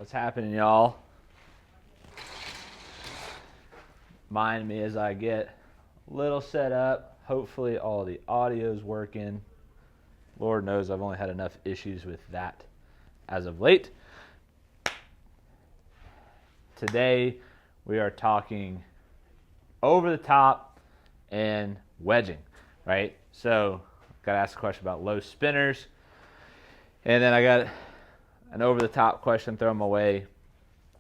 What's happening, y'all? Mind me as I get a little set up. Hopefully all the audio's working. Lord knows I've only had enough issues with that as of late. Today we are talking over the top and wedging, right? So got to ask a question about low spinners. And then I got an over the top question, throw them away.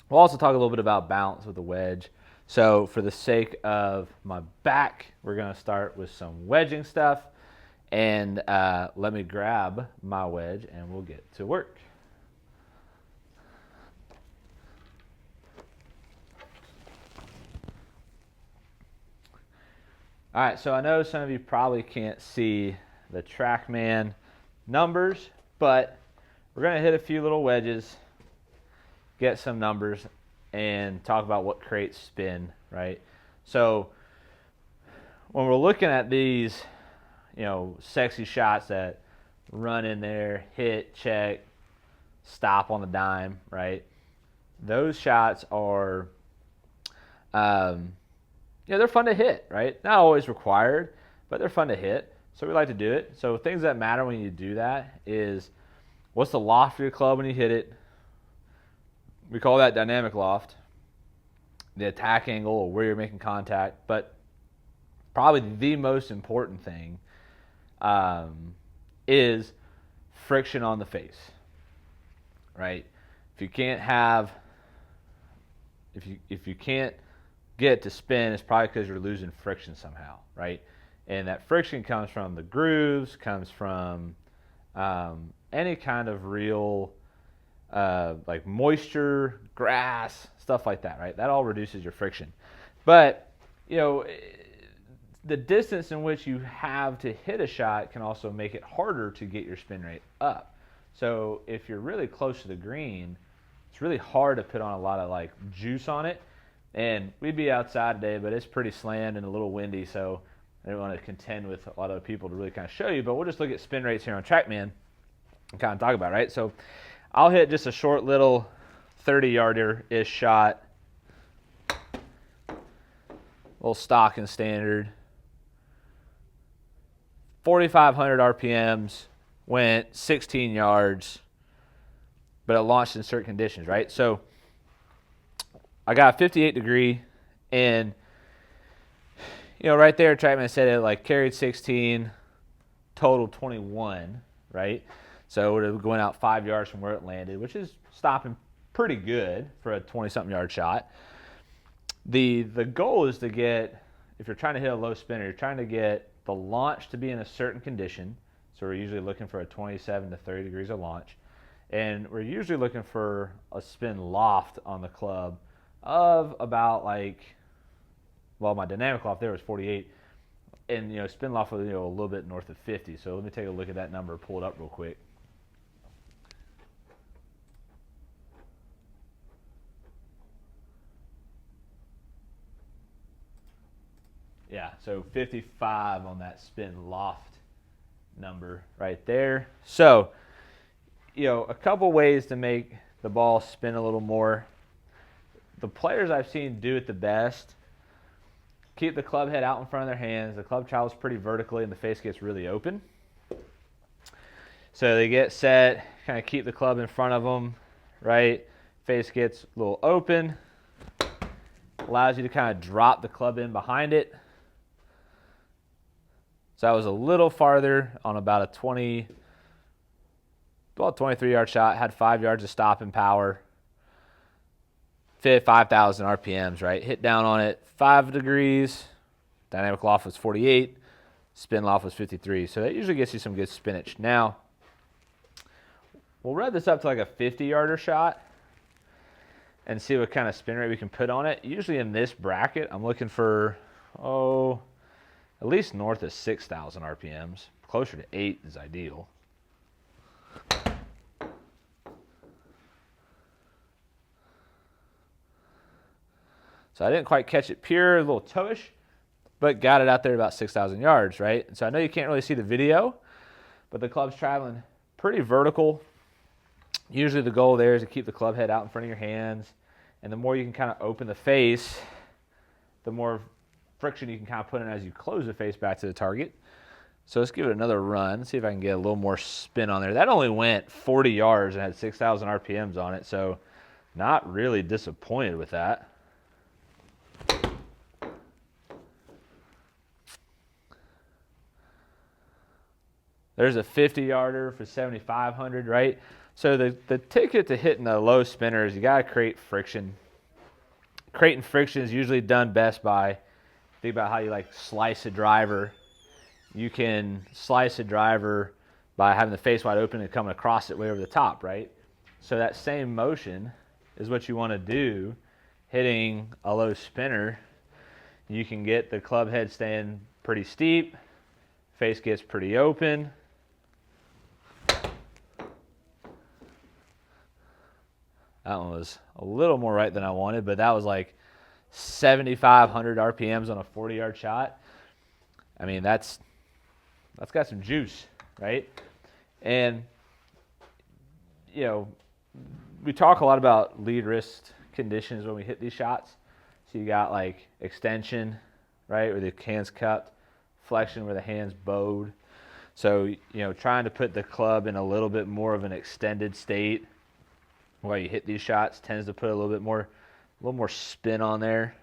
We'll also talk a little bit about balance with the wedge. So for the sake of my back, we're going to start with some wedging stuff. And let me grab my wedge and we'll get to work. All right, so I know some of you probably can't see the TrackMan numbers, but we're going to hit a few little wedges, get some numbers, and talk about what creates spin, right? So when we're looking at these, sexy shots that run in there, hit, check, stop on the dime, right? Those shots are, they're fun to hit, right? Not always required, but they're fun to hit. So we like to do it. So things that matter when you do that is what's the loft of your club when you hit it? We call that dynamic loft. The attack angle or where you're making contact. But probably the most important thing is friction on the face, right? If you can't get it to spin, it's probably because you're losing friction somehow, right? And that friction comes from the grooves, comes from any kind of real like moisture, grass, stuff like that, right? That all reduces your friction. But, the distance in which you have to hit a shot can also make it harder to get your spin rate up. So if you're really close to the green, it's really hard to put on a lot of juice on it. And we'd be outside today, but it's pretty slammed and a little windy, so I didn't want to contend with a lot of people to really kind of show you, but we'll just look at spin rates here on TrackMan and kind of talk about it, right? So I'll hit just a short little 30-yarder-ish shot, little stock and standard. 4,500 RPMs, went 16 yards, but it launched in certain conditions, right? So I got a 58 degree, and right there, TrackMan said it carried 16, total 21, right? So we're going out 5 yards from where it landed, which is stopping pretty good for a 20-something yard shot. The goal is to get, if you're trying to hit a low spinner, you're trying to get the launch to be in a certain condition. So we're usually looking for a 27 to 30 degrees of launch, and we're usually looking for a spin loft on the club of about my dynamic loft there was 48, and spin loft was a little bit north of 50. So let me take a look at that number, pull it up real quick. Yeah, so 55 on that spin loft number right there. So, a couple ways to make the ball spin a little more. The players I've seen do it the best keep the club head out in front of their hands. The club travels pretty vertically and the face gets really open. So they get set, kind of keep the club in front of them, right? Face gets a little open. Allows you to kind of drop the club in behind it. So that was a little farther on about a 23-yard shot. Had 5 yards of stopping power. 5,000 RPMs, right? Hit down on it 5 degrees. Dynamic loft was 48. Spin loft was 53. So that usually gets you some good spinach. Now, we'll rev this up to a 50-yarder shot and see what kind of spin rate we can put on it. Usually in this bracket, I'm looking for, at least north of 6,000 RPMs. Closer to 8 is ideal. So I didn't quite catch it pure, a little towish, but got it out there about 6,000 yards, right? And so I know you can't really see the video, but the club's traveling pretty vertical Usually the goal there is to keep the club head out in front of your hands, and the more you can kind of open the face, the more friction you can kind of put in as you close the face back to the target. So let's give it another run, see if I can get a little more spin on there. That only went 40 yards and had 6,000 RPMs on it, so not really disappointed with that. There's a 50-yarder for 7,500, right? So the ticket to hitting a low spinner is you got to create friction. Creating friction is usually done best by, think about how you like slice a driver. You can slice a driver by having the face wide open and coming across it way over the top, right? So that same motion is what you want to do hitting a low spinner. You can get the club head staying pretty steep, face gets pretty open. That one was a little more right than I wanted, but that was like 7,500 RPMs on a 40-yard shot. I mean, that's got some juice, right? And, you know, we talk a lot about lead wrist conditions when we hit these shots. So you got like extension, right, where the hand's cupped, flexion where the hand's bowed. So, you know, trying to put the club in a little bit more of an extended state while you hit these shots tends to put a little more spin on there.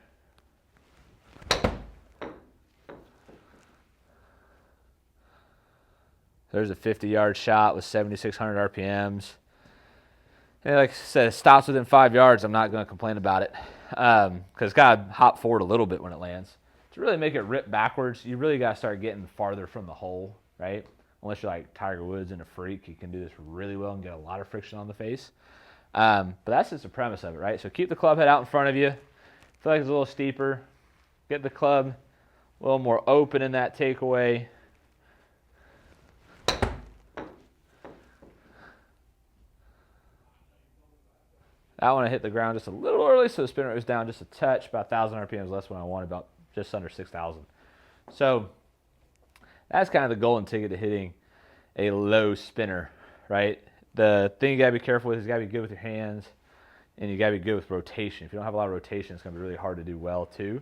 There's a 50-yard shot with 7,600 RPMs. And like I said, it stops within 5 yards. I'm not going to complain about it because it's got to hop forward a little bit when it lands. To really make it rip backwards, you really got to start getting farther from the hole, right? Unless you're like Tiger Woods and a freak, you can do this really well and get a lot of friction on the face. But that's just the premise of it, right? So keep the club head out in front of you. Feel like it's a little steeper. Get the club a little more open in that takeaway. That one I hit the ground just a little early, so the spin rate was down just a touch, about 1,000 RPMs less than I wanted, about just under 6,000. So that's kind of the golden ticket to hitting a low spinner, right? The thing you got to be careful with is you got to be good with your hands, and you got to be good with rotation. If you don't have a lot of rotation, it's going to be really hard to do well too,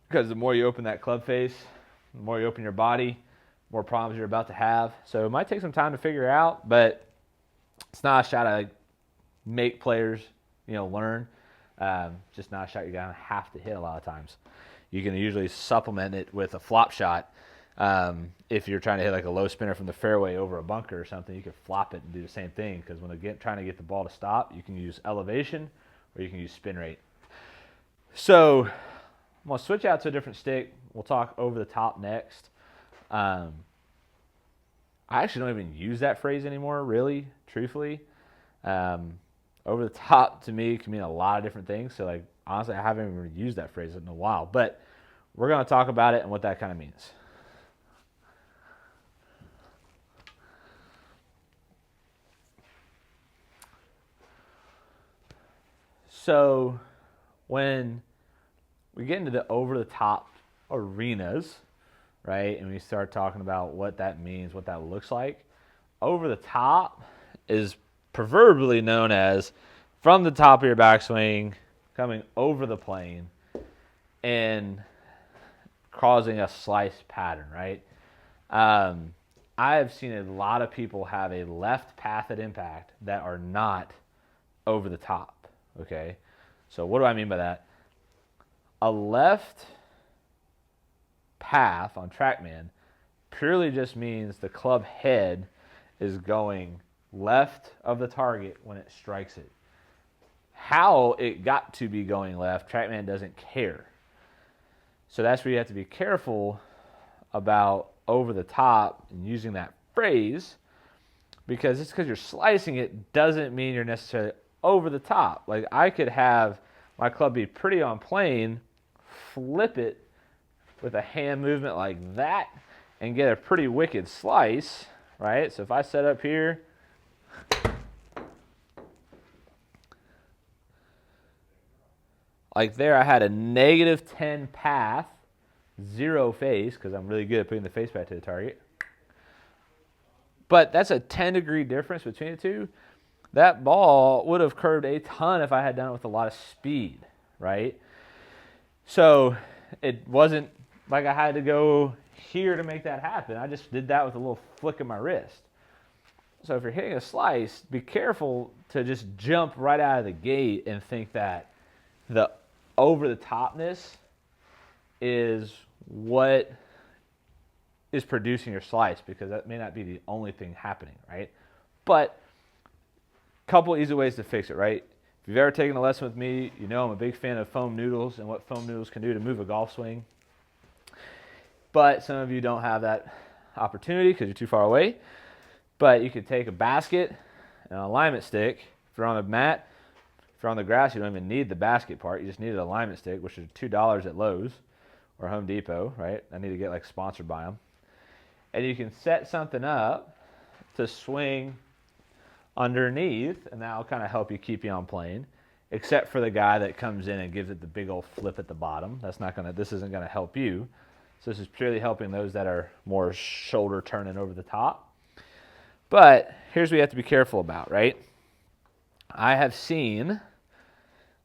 because the more you open that club face, the more you open your body, the more problems you're about to have. So it might take some time to figure out, but it's not a shot I make players, you know, learn. Just not a shot you're going to have to hit a lot of times. You can usually supplement it with a flop shot. If you're trying to hit like a low spinner from the fairway over a bunker or something, you can flop it and do the same thing, because when trying to get the ball to stop, you can use elevation or you can use spin rate. So I'm going to switch out to a different stick. We'll talk over the top next. I actually don't even use that phrase anymore, really, truthfully. Over the top to me can mean a lot of different things. So like, honestly, I haven't even used that phrase in a while, but we're going to talk about it and what that kind of means. So when we get into the over-the-top arenas, right, and we start talking about what that means, what that looks like, over-the-top is proverbially known as from the top of your backswing, coming over the plane, and causing a slice pattern, right? I have seen a lot of people have a left path at impact that are not over the top. Okay, so what do I mean by that? A left path on TrackMan purely just means the club head is going left of the target when it strikes it. How it got to be going left, TrackMan doesn't care. So that's where you have to be careful about over the top and using that phrase, because just because you're slicing it doesn't mean you're necessarily over the top. Like, I could have my club be pretty on plane, flip it with a hand movement like that, and get a pretty wicked slice, right? So if I set up here, like there, I had a -10 path, 0 face, because I'm really good at putting the face back to the target. But that's a 10-degree difference between the two. that ball would have curved a ton if I had done it with a lot of speed, right? So it wasn't like I had to go here to make that happen. I just did that with a little flick of my wrist. So if you're hitting a slice, be careful to just jump right out of the gate and think that the over-the-topness is what is producing your slice, because that may not be the only thing happening, right? But a couple easy ways to fix it, right? If you've ever taken a lesson with me, you know I'm a big fan of foam noodles and what foam noodles can do to move a golf swing. But some of you don't have that opportunity because you're too far away. But you could take a basket and an alignment stick. If you're on the mat, if you're on the grass, you don't even need the basket part. You just need an alignment stick, which is $2 at Lowe's or Home Depot, right? I need to get like sponsored by them. And you can set something up to swing underneath, and that'll kind of help you keep you on plane, except for the guy that comes in and gives it the big old flip at the bottom. This isn't gonna help you. So this is purely helping those that are more shoulder turning over the top. But here's what you have to be careful about, right? I have seen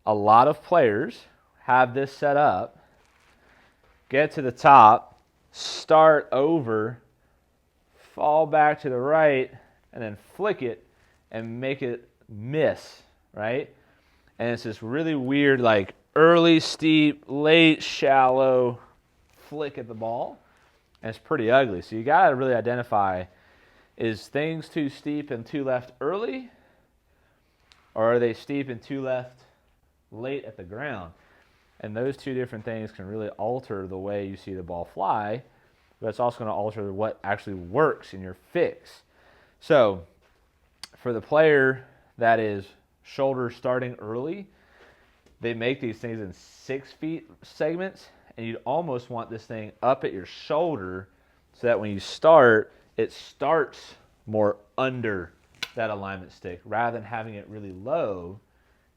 a lot of players have this set up, get to the top, start over, fall back to the right, and then flick it and make it miss, right? And it's this really weird, like early steep, late shallow flick at the ball, and it's pretty ugly. So you got to really identify, is things too steep and too left early, or are they steep and too left late at the ground? And those two different things can really alter the way you see the ball fly, but it's also going to alter what actually works in your fix. So for the player that is shoulder starting early, they make these things in 6 feet segments, and you'd almost want this thing up at your shoulder so that when you start, it starts more under that alignment stick rather than having it really low,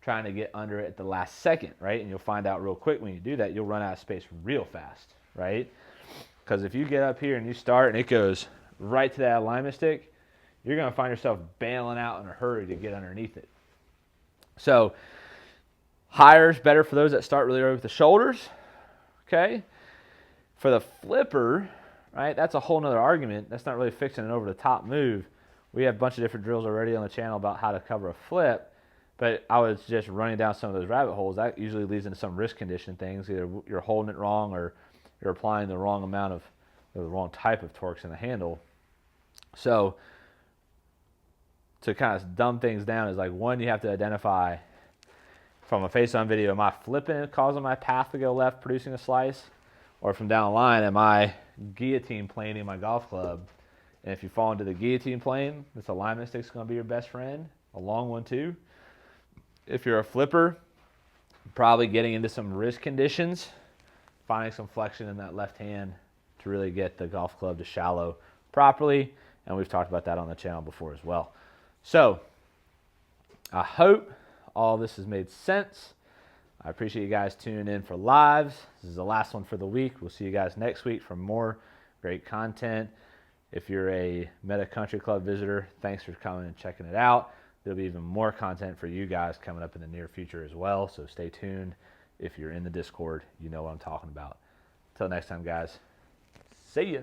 trying to get under it at the last second, right? And you'll find out real quick when you do that, you'll run out of space real fast, right? Because if you get up here and you start and it goes right to that alignment stick, you're going to find yourself bailing out in a hurry to get underneath it. So higher is better for those that start really early with the shoulders, okay? For the flipper, right, that's a whole nother argument. That's not really fixing an over-the-top move. We have a bunch of different drills already on the channel about how to cover a flip, but I was just running down some of those rabbit holes. That usually leads into some wrist condition things. Either you're holding it wrong or you're applying the wrong amount of, or the wrong type of torques in the handle. So to kind of dumb things down is like, one, you have to identify from a face-on video, am I flipping it causing my path to go left, producing a slice? Or from down the line, am I guillotine planing my golf club? And if you fall into the guillotine plane, this alignment stick's going to be your best friend, a long one too. If you're a flipper, probably getting into some wrist conditions, finding some flexion in that left hand to really get the golf club to shallow properly. And we've talked about that on the channel before as well. So I hope all this has made sense. I appreciate you guys tuning in for lives. This is the last one for the week. We'll see you guys next week for more great content. If you're a Meta Country Club visitor, thanks for coming and checking it out. There'll be even more content for you guys coming up in the near future as well, so stay tuned. If you're in the Discord, you know what I'm talking about. Until next time, guys, see ya.